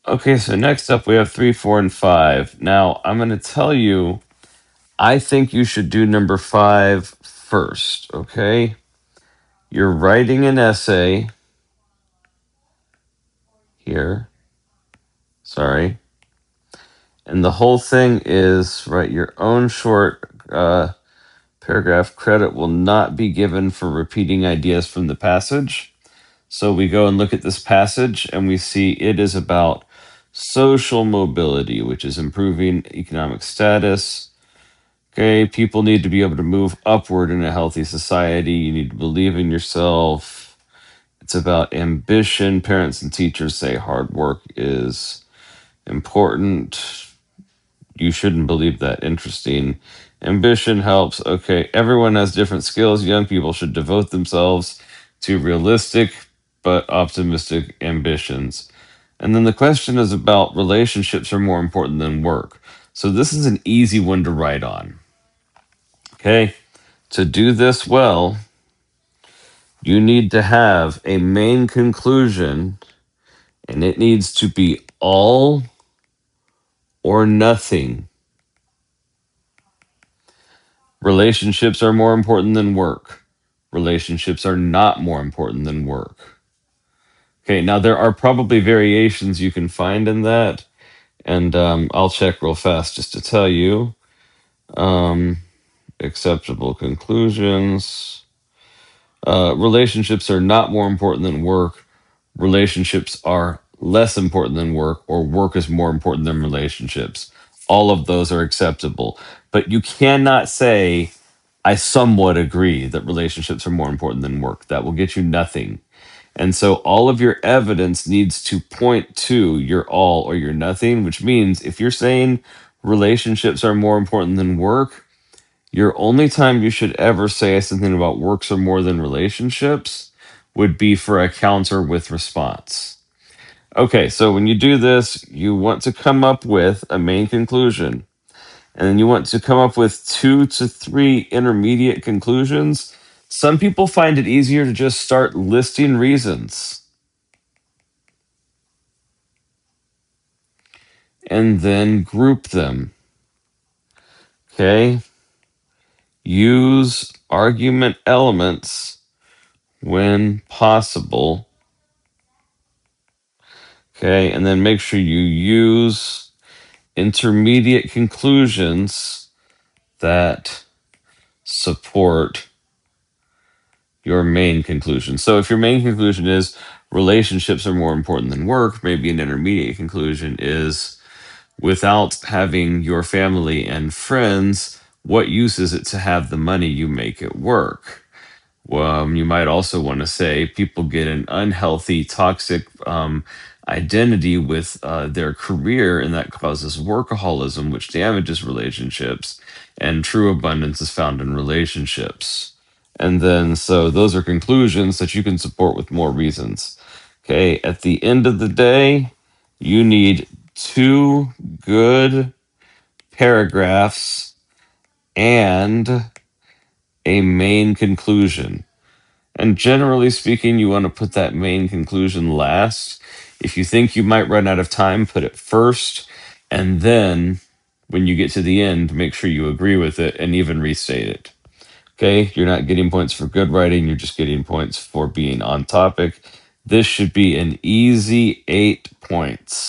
Okay, so next up we have 3, 4, and 5. Now, I'm going to tell you, I think you should do number 5 first, okay? You're writing an essay here. Sorry. And the whole thing is write your own short paragraph. Credit will not be given for repeating ideas from the passage. So we go and look at this passage and we see it is about social mobility, which is improving economic status. Okay, people need to be able to move upward in a healthy society. You need to believe in yourself. It's about ambition. Parents and teachers say hard work is important. You shouldn't believe that. Interesting. Ambition helps. Okay, everyone has different skills. Young people should devote themselves to realistic but optimistic ambitions. And then the question is about relationships are more important than work. So this is an easy one to write on. Okay, to do this well, you need to have a main conclusion, and it needs to be all or nothing. Relationships are more important than work. Relationships are not more important than work. Okay, now there are probably variations you can find in that, and I'll check real fast just to tell you. Um, Acceptable conclusions. Relationships are not more important than work. Relationships are less important than work, or work is more important than relationships. All of those are acceptable. But you cannot say, I somewhat agree that relationships are more important than work. That will get you nothing. And so all of your evidence needs to point to your all or your nothing, which means if you're saying relationships are more important than work, your only time you should ever say something about works are more than relationships would be for a counter with response. Okay, so when you do this, you want to come up with a main conclusion, and then you want to come up with 2 to 3 intermediate conclusions. Some people find it easier to just start listing reasons and then group them. Okay? Use argument elements when possible. Okay, and then make sure you use intermediate conclusions that support your main conclusion. So if your main conclusion is relationships are more important than work, maybe an intermediate conclusion is without having your family and friends, what use is it to have the money you make at work? You might also want to say people get an unhealthy, toxic identity with their career, and that causes workaholism, which damages relationships. And true abundance is found in relationships. And then, so those are conclusions that you can support with more reasons. Okay, at the end of the day, you need 2 good paragraphs and a main conclusion. And generally speaking, you want to put that main conclusion last. If you think you might run out of time, put it first. And then when you get to the end, make sure you agree with it and even restate it. Okay, you're not getting points for good writing, you're just getting points for being on topic. This should be an easy 8 points.